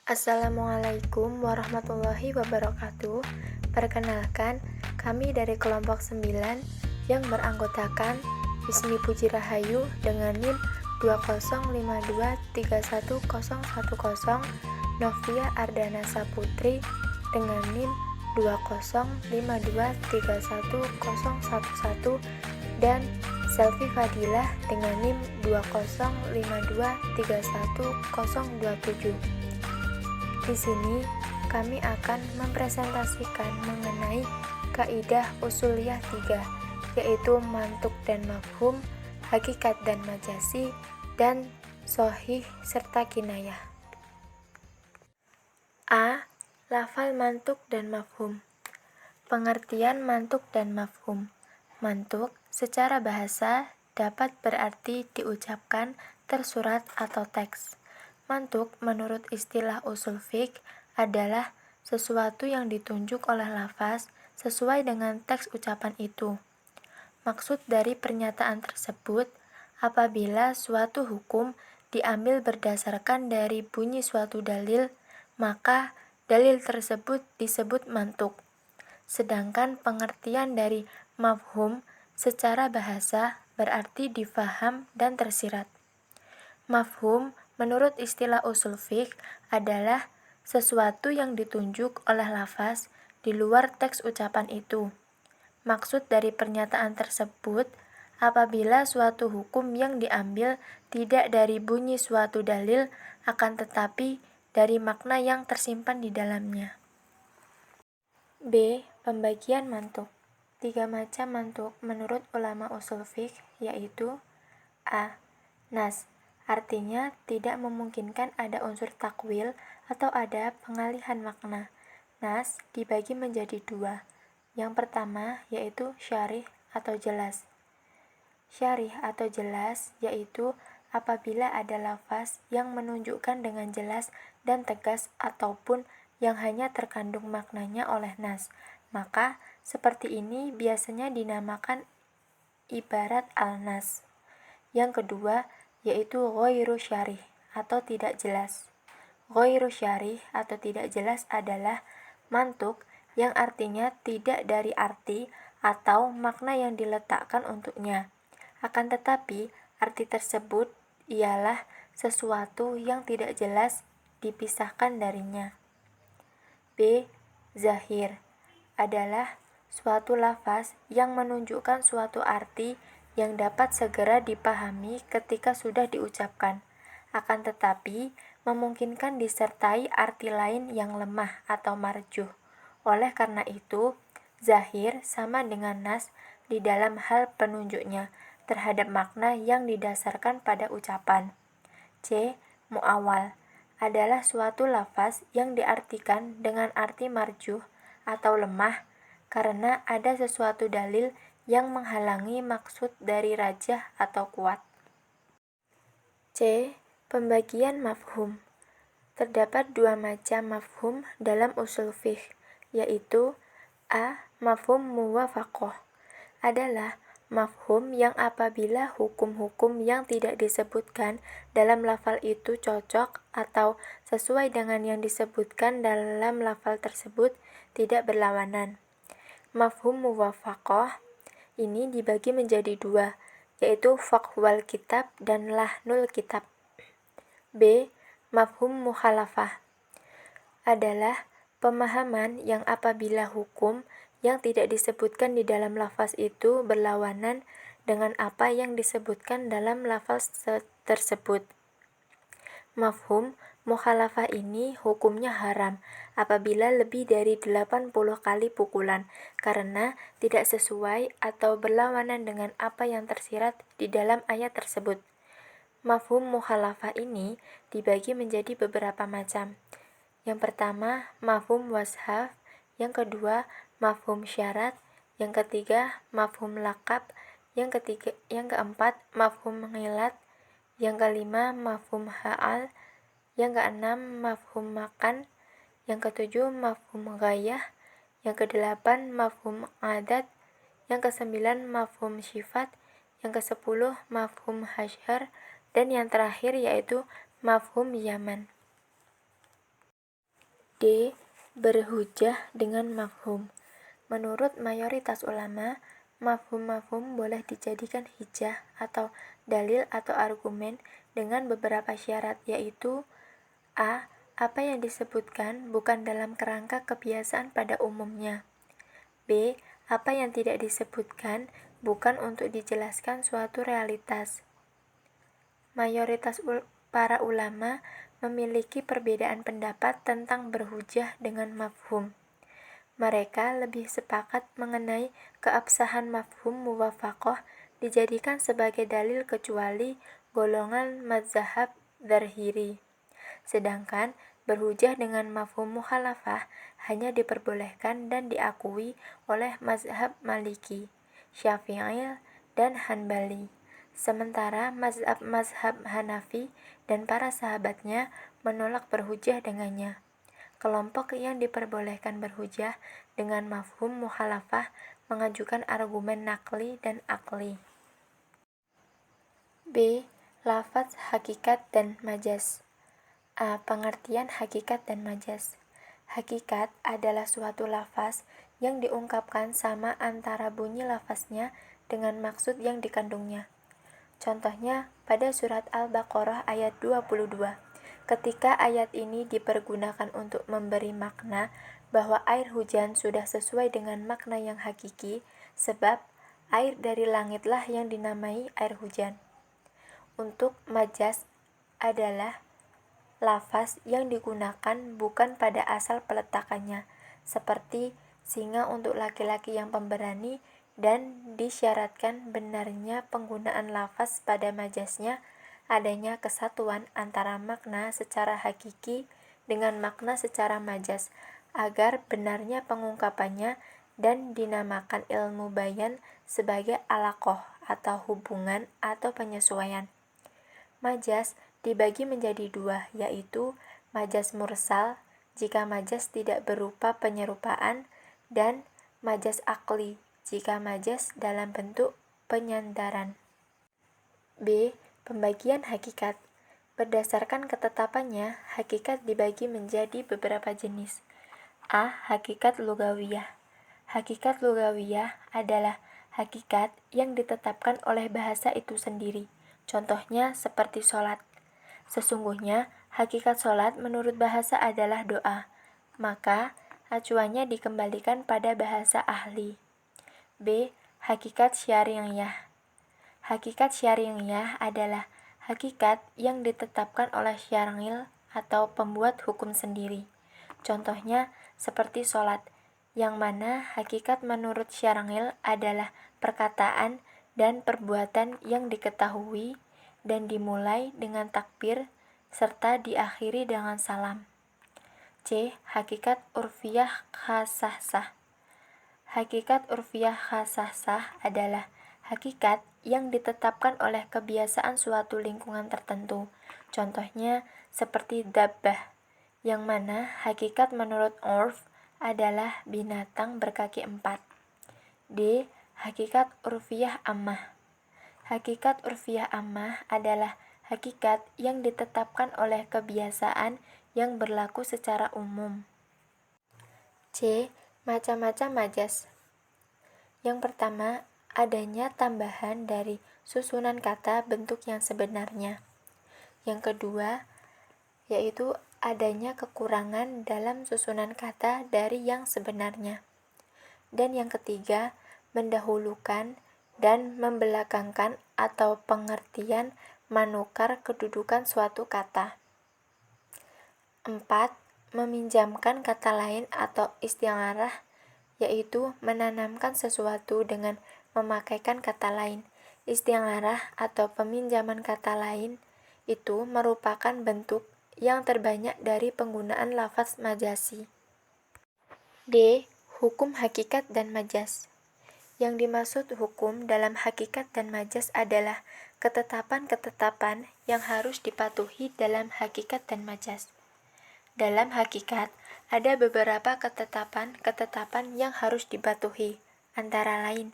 Assalamualaikum warahmatullahi wabarakatuh. Perkenalkan, kami dari kelompok 9 yang beranggotakan Wismi Puji Rahayu dengan NIM 2052311010, Novia Ardana Saputri dengan NIM 2052311011, dan Selvi Fadilah dengan NIM 2052311027. Di sini kami akan mempresentasikan mengenai kaidah usuliyah 3, yaitu mantuk dan mafhum, hakikat dan majasi, dan shohih serta kinayah. A. Lafal mantuk dan mafhum. Pengertian mantuk dan mafhum. Mantuk secara bahasa dapat berarti diucapkan, tersurat, atau teks. Mantuk menurut istilah usul fiqh adalah sesuatu yang ditunjuk oleh lafaz sesuai dengan teks ucapan itu. Maksud dari pernyataan tersebut, apabila suatu hukum diambil berdasarkan dari bunyi suatu dalil, maka dalil tersebut disebut mantuk. Sedangkan pengertian dari mafhum secara bahasa berarti difaham dan tersirat. Mafhum menurut istilah usul fiqh adalah sesuatu yang ditunjuk oleh lafaz di luar teks ucapan itu. Maksud dari pernyataan tersebut, apabila suatu hukum yang diambil tidak dari bunyi suatu dalil, akan tetapi dari makna yang tersimpan di dalamnya. B. Pembagian mantuk. 3 macam mantuk menurut ulama usul fiqh, yaitu A. Nas, artinya tidak memungkinkan ada unsur takwil atau ada pengalihan makna. Nas dibagi menjadi 2. Yang pertama yaitu syarih atau jelas. Syarih atau jelas yaitu apabila ada lafaz yang menunjukkan dengan jelas dan tegas ataupun yang hanya terkandung maknanya oleh nas, maka seperti ini biasanya dinamakan ibarat al-nas. Yang kedua yaitu ghairu syarih atau tidak jelas. Ghairu syarih atau tidak jelas adalah mantuk yang artinya tidak dari arti atau makna yang diletakkan untuknya. Akan tetapi, arti tersebut ialah sesuatu yang tidak jelas dipisahkan darinya. B. Zahir adalah suatu lafaz yang menunjukkan suatu arti yang dapat segera dipahami ketika sudah diucapkan, akan tetapi memungkinkan disertai arti lain yang lemah atau marjuh. Oleh karena itu, zahir sama dengan nas di dalam hal penunjuknya terhadap makna yang didasarkan pada ucapan. C. Mu'awwal adalah suatu lafaz yang diartikan dengan arti marjuh atau lemah karena ada sesuatu dalil yang menghalangi maksud dari rajah atau kuat. C. Pembagian mafhum. Terdapat 2 macam mafhum dalam usul fiqh, yaitu A. Mafhum muwafaqah adalah mafhum yang apabila hukum-hukum yang tidak disebutkan dalam lafal itu cocok atau sesuai dengan yang disebutkan dalam lafal tersebut tidak berlawanan. Mafhum muwafaqah ini dibagi menjadi 2, yaitu faqhwal kitab dan lahnul kitab. B. Mafhum mukhalafah adalah pemahaman yang apabila hukum yang tidak disebutkan di dalam lafaz itu berlawanan dengan apa yang disebutkan dalam lafaz tersebut. Mafhum mukhalafah ini hukumnya haram apabila lebih dari 80 kali pukulan karena tidak sesuai atau berlawanan dengan apa yang tersirat di dalam ayat tersebut. Mafhum mukhalafah ini dibagi menjadi beberapa macam. Yang pertama, mafhum washaf, yang kedua, mafhum syarat, yang ketiga, mafhum laqab, yang keempat, mafhum ghilat, yang kelima, mafhum ha'al, yang keenam, mafhum makan, yang ketujuh, mafhum ghayah, yang kedelapan, mafhum adat, yang kesembilan, mafhum syifat, yang kesepuluh, mafhum hasyar, dan yang terakhir yaitu mafhum zaman. D. Berhujjah dengan mafhum. Menurut mayoritas ulama, mafhum-mafhum boleh dijadikan hujjah atau dalil atau argumen dengan beberapa syarat, yaitu a. Apa yang disebutkan bukan dalam kerangka kebiasaan pada umumnya. B. Apa yang tidak disebutkan bukan untuk dijelaskan suatu realitas. Mayoritas para ulama memiliki perbedaan pendapat tentang berhujjah dengan mafhum. Mereka lebih sepakat mengenai keabsahan mafhum muwafaqah dijadikan sebagai dalil kecuali golongan mazhab dzahiri. Sedangkan berhujjah dengan mafhum mukhalafah hanya diperbolehkan dan diakui oleh mazhab Maliki, Syafi'i, dan Hanbali. Sementara mazhab Hanafi dan para sahabatnya menolak berhujjah dengannya. Kelompok yang diperbolehkan berhujjah dengan mafhum mukhalafah mengajukan argumen naqli dan akli. B. Lafaz hakikat dan majaz. A. Pengertian hakikat dan majaz. Hakikat adalah suatu lafaz yang diungkapkan sama antara bunyi lafaznya dengan maksud yang dikandungnya. Contohnya pada surat Al-Baqarah ayat 22. Ketika ayat ini dipergunakan untuk memberi makna bahwa air hujan sudah sesuai dengan makna yang hakiki, sebab air dari langitlah yang dinamai air hujan. Untuk majaz adalah lafaz yang digunakan bukan pada asal peletakannya, seperti singa untuk laki-laki yang pemberani, dan disyaratkan benarnya penggunaan lafaz pada majaznya adanya kesatuan antara makna secara hakiki dengan makna secara majaz, agar benarnya pengungkapannya dan dinamakan ilmu bayan sebagai alaqoh atau hubungan atau penyesuaian. Majaz dibagi menjadi dua, yaitu majaz mursal jika majaz tidak berupa penyerupaan, dan majaz akli jika majaz dalam bentuk penyandaran. B. Pembagian hakikat. Berdasarkan ketetapannya, hakikat dibagi menjadi beberapa jenis. A. Hakikat lugawiyah. Hakikat lugawiyah adalah hakikat yang ditetapkan oleh bahasa itu sendiri. Contohnya seperti sholat. Sesungguhnya, hakikat sholat menurut bahasa adalah doa, maka acuannya dikembalikan pada bahasa ahli. B. Hakikat syari'iyah. Hakikat syari'iyah adalah hakikat yang ditetapkan oleh syar'il atau pembuat hukum sendiri. Contohnya seperti sholat, yang mana hakikat menurut syar'il adalah perkataan dan perbuatan yang diketahui dan dimulai dengan takbir serta diakhiri dengan salam. C. Hakikat urfiyah khasasah. Hakikat urfiyah khasasah adalah hakikat yang ditetapkan oleh kebiasaan suatu lingkungan tertentu. Contohnya seperti dabbah, yang mana hakikat menurut urf adalah binatang berkaki 4. D. Hakikat urfiyah ammah. Hakikat urfiyah ammah adalah hakikat yang ditetapkan oleh kebiasaan yang berlaku secara umum. C. Macam-macam majaz. Yang pertama, adanya tambahan dari susunan kata bentuk yang sebenarnya. Yang kedua, yaitu adanya kekurangan dalam susunan kata dari yang sebenarnya. Dan yang ketiga, mendahulukan dan membelakangkan atau pengertian menukar kedudukan suatu kata. 4. Meminjamkan kata lain atau isti'arah, yaitu menanamkan sesuatu dengan memakaikan kata lain. Isti'arah atau peminjaman kata lain itu merupakan bentuk yang terbanyak dari penggunaan lafaz majazi. D. Hukum hakikat dan majaz. Yang dimaksud hukum dalam hakikat dan majaz adalah ketetapan-ketetapan yang harus dipatuhi dalam hakikat dan majaz. Dalam hakikat, ada beberapa ketetapan-ketetapan yang harus dipatuhi, antara lain.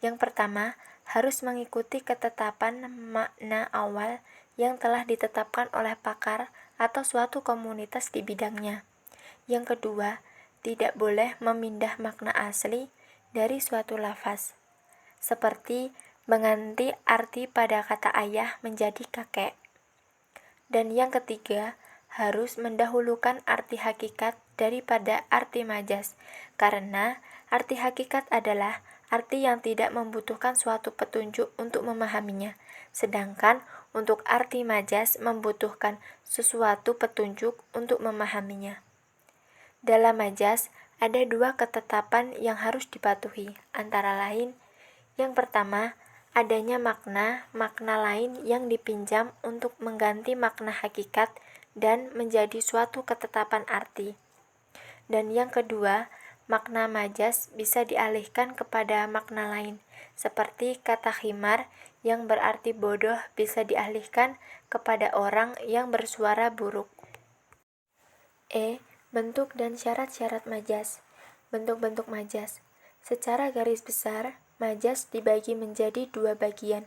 Yang pertama, harus mengikuti ketetapan makna awal yang telah ditetapkan oleh pakar atau suatu komunitas di bidangnya. Yang kedua, tidak boleh memindah makna asli dari suatu lafaz, seperti mengganti arti pada kata ayah menjadi kakek. Dan yang ketiga, harus mendahulukan arti hakikat daripada arti majas, karena arti hakikat adalah arti yang tidak membutuhkan suatu petunjuk untuk memahaminya, sedangkan untuk arti majas membutuhkan sesuatu petunjuk untuk memahaminya. Dalam majas, ada dua ketetapan yang harus dipatuhi, antara lain, yang pertama, adanya makna lain yang dipinjam untuk mengganti makna hakikat dan menjadi suatu ketetapan arti. Dan yang kedua, makna majas bisa dialihkan kepada makna lain, seperti kata khimar yang berarti bodoh bisa dialihkan kepada orang yang bersuara buruk. Bentuk dan syarat-syarat majas. Bentuk-bentuk majas. Secara garis besar, majas dibagi menjadi dua bagian,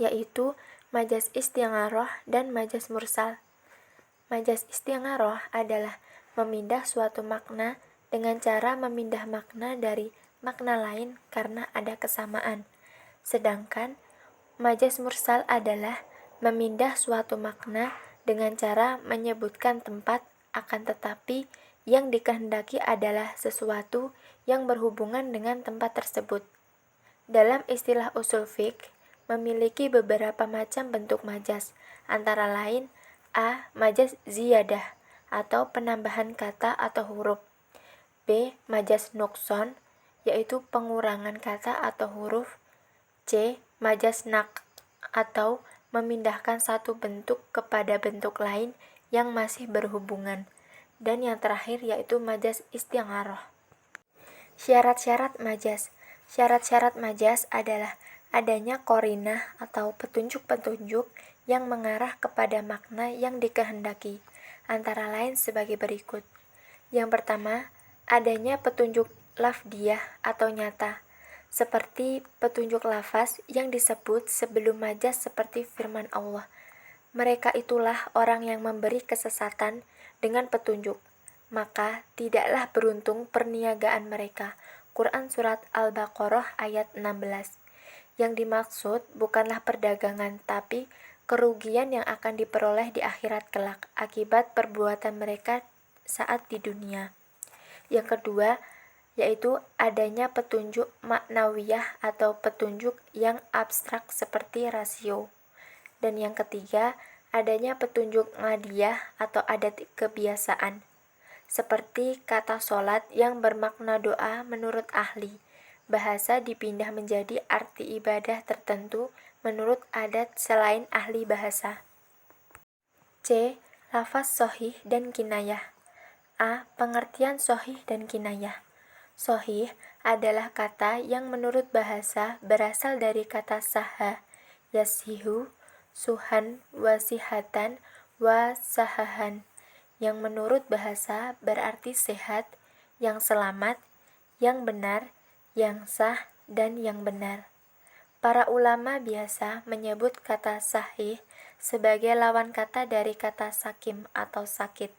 yaitu majas istigharoh dan majas mursal. Majas istigharoh adalah memindah suatu makna dengan cara memindah makna dari makna lain karena ada kesamaan. Sedangkan majas mursal adalah memindah suatu makna dengan cara menyebutkan tempat, akan tetapi yang dikehendaki adalah sesuatu yang berhubungan dengan tempat tersebut. Dalam istilah usul fiqh, memiliki beberapa macam bentuk majas, antara lain A. Majas ziyadah atau penambahan kata atau huruf. B. Majas nukson, yaitu pengurangan kata atau huruf. C. Majas nak atau memindahkan satu bentuk kepada bentuk lain yang masih berhubungan. Dan yang terakhir yaitu majas istigharoh. Syarat-syarat majas. Syarat-syarat majas adalah adanya qarinah atau petunjuk-petunjuk yang mengarah kepada makna yang dikehendaki, antara lain sebagai berikut. Yang pertama, adanya petunjuk lafdiyah atau nyata, seperti petunjuk lafaz yang disebut sebelum majas seperti firman Allah, mereka itulah orang yang memberi kesesatan dengan petunjuk, maka tidaklah beruntung perniagaan mereka. Quran Surat Al-Baqarah ayat 16. Yang dimaksud bukanlah perdagangan, tapi kerugian yang akan diperoleh di akhirat kelak akibat perbuatan mereka saat di dunia. Yang kedua, yaitu adanya petunjuk maknawiyah atau petunjuk yang abstrak seperti rasio. Dan yang ketiga, adanya petunjuk ngadiyah atau adat kebiasaan, seperti kata sholat yang bermakna doa menurut ahli bahasa dipindah menjadi arti ibadah tertentu menurut adat selain ahli bahasa. C. Lafaz shohih dan kinayah. A. Pengertian shohih dan kinayah. Shohih adalah kata yang menurut bahasa berasal dari kata saha, yasihu, suhan, wasihatan, wasahahan, yang menurut bahasa berarti sehat, yang selamat, yang benar, yang sah, dan yang benar. Para ulama biasa menyebut kata sahih sebagai lawan kata dari kata sakim atau sakit.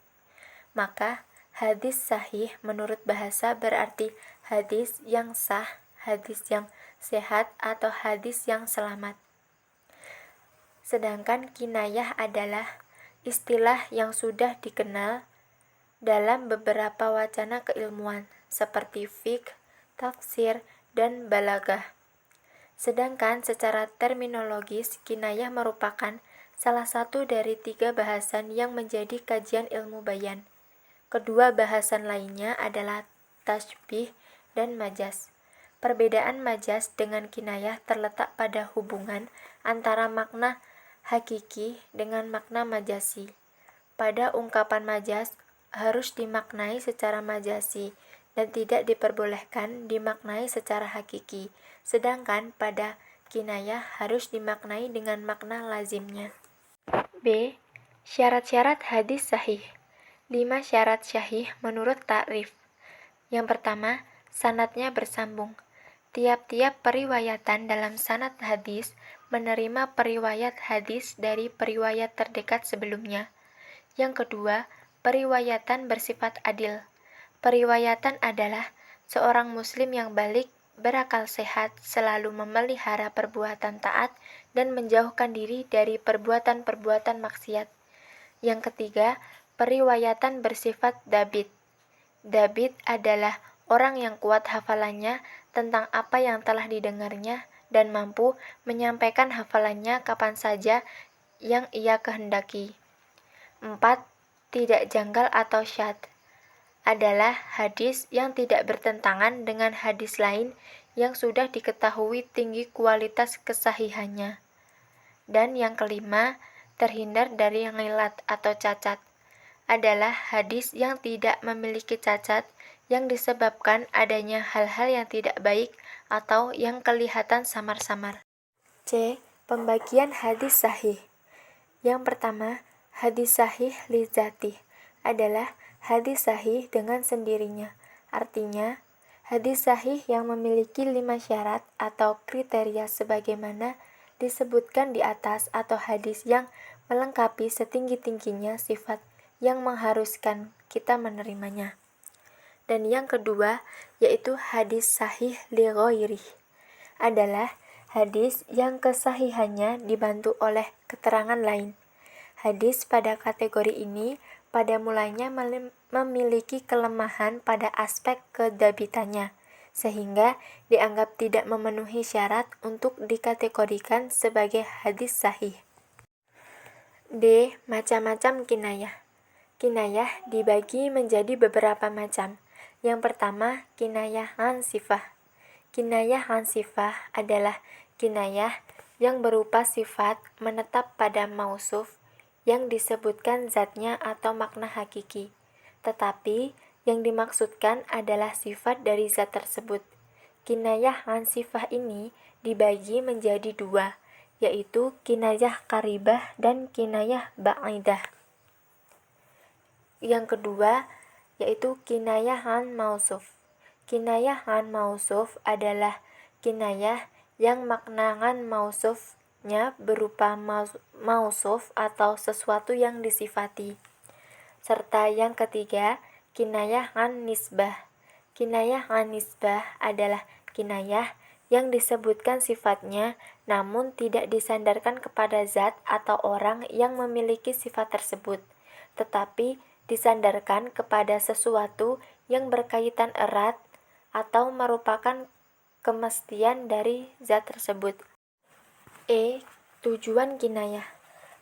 Maka, hadis sahih menurut bahasa berarti hadis yang sah, hadis yang sehat, atau hadis yang selamat. Sedangkan kinayah adalah istilah yang sudah dikenal dalam beberapa wacana keilmuan seperti fiqh, tafsir, dan balaghah. Sedangkan secara terminologis, kinayah merupakan salah satu dari 3 bahasan yang menjadi kajian ilmu bayan. Kedua bahasan lainnya adalah tasybih dan majas. Perbedaan majas dengan kinayah terletak pada hubungan antara makna hakiki dengan makna majasi. Pada ungkapan majas harus dimaknai secara majasi dan tidak diperbolehkan dimaknai secara hakiki, sedangkan pada kinayah harus dimaknai dengan makna lazimnya. B. Syarat-syarat hadis sahih. 5 syarat sahih menurut takrif. Yang pertama, sanadnya bersambung. Tiap-tiap periwayatan dalam sanad hadis menerima periwayat hadis dari periwayat terdekat sebelumnya. Yang kedua, Periwayatan bersifat adil. Periwayatan adalah seorang muslim yang balik, berakal sehat, selalu memelihara perbuatan taat, dan menjauhkan diri dari perbuatan-perbuatan maksiat. Yang ketiga, periwayatan bersifat dabit. Dabit adalah orang yang kuat hafalannya tentang apa yang telah didengarnya dan mampu menyampaikan hafalannya kapan saja yang ia kehendaki. 4. Tidak janggal atau syadz adalah hadis yang tidak bertentangan dengan hadis lain yang sudah diketahui tinggi kualitas kesahihannya. Dan yang kelima, terhindar dari ghilat atau cacat adalah hadis yang tidak memiliki cacat yang disebabkan adanya hal-hal yang tidak baik atau yang kelihatan samar-samar. C. Pembagian hadis sahih. Yang pertama, hadis sahih li dzatih adalah hadis sahih dengan sendirinya. Artinya, hadis sahih yang memiliki 5 syarat atau kriteria sebagaimana disebutkan di atas, atau hadis yang melengkapi setinggi-tingginya sifat yang mengharuskan kita menerimanya. Dan yang kedua, yaitu hadis sahih li ghairih adalah hadis yang kesahihannya dibantu oleh keterangan lain. Hadis pada kategori ini pada mulanya memiliki kelemahan pada aspek kedabitannya, sehingga dianggap tidak memenuhi syarat untuk dikategorikan sebagai hadis sahih. D. Macam-macam kinayah. Kinayah dibagi menjadi beberapa macam. Yang pertama, kinayah an sifah. Kinayah an sifah adalah kinayah yang berupa sifat menetap pada mausuf yang disebutkan zatnya atau makna hakiki, tetapi yang dimaksudkan adalah sifat dari zat tersebut. Kinayah an sifah ini dibagi menjadi 2, yaitu kinayah qaribah dan kinayah ba'idah. Yang kedua, yaitu kinayah an mausuf. Kinayah an mausuf adalah kinayah yang makna an mausufnya berupa mausuf atau sesuatu yang disifati. Serta yang ketiga, kinayah an nisbah. Kinayah an nisbah adalah kinayah yang disebutkan sifatnya namun tidak disandarkan kepada zat atau orang yang memiliki sifat tersebut, tetapi disandarkan kepada sesuatu yang berkaitan erat atau merupakan kemestian dari zat tersebut. E. Tujuan kinayah.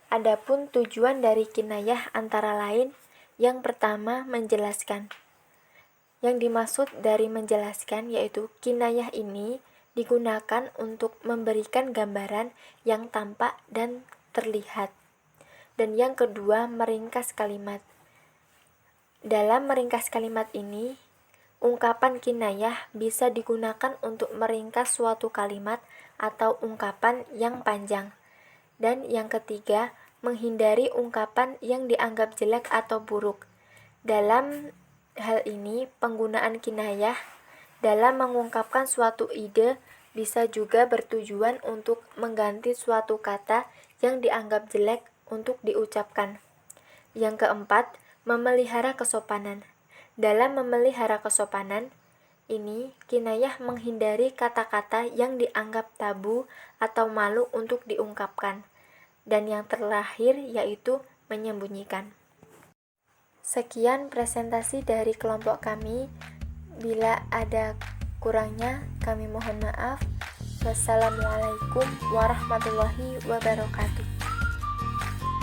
Adapun tujuan dari kinayah antara lain, yang pertama menjelaskan. Yang dimaksud dari menjelaskan yaitu kinayah ini digunakan untuk memberikan gambaran yang tampak dan terlihat. Dan yang kedua, meringkas kalimat. Dalam meringkas kalimat ini, ungkapan kinayah bisa digunakan untuk meringkas suatu kalimat atau ungkapan yang panjang. Dan yang ketiga, menghindari ungkapan yang dianggap jelek atau buruk. Dalam hal ini, penggunaan kinayah dalam mengungkapkan suatu ide bisa juga bertujuan untuk mengganti suatu kata yang dianggap jelek untuk diucapkan. Yang keempat, memelihara kesopanan. Dalam memelihara kesopanan ini, kinayah menghindari kata-kata yang dianggap tabu atau malu untuk diungkapkan. Dan yang terakhir yaitu menyembunyikan. Sekian presentasi dari kelompok kami. Bila ada kurangnya, kami mohon maaf. Wassalamualaikum warahmatullahi wabarakatuh.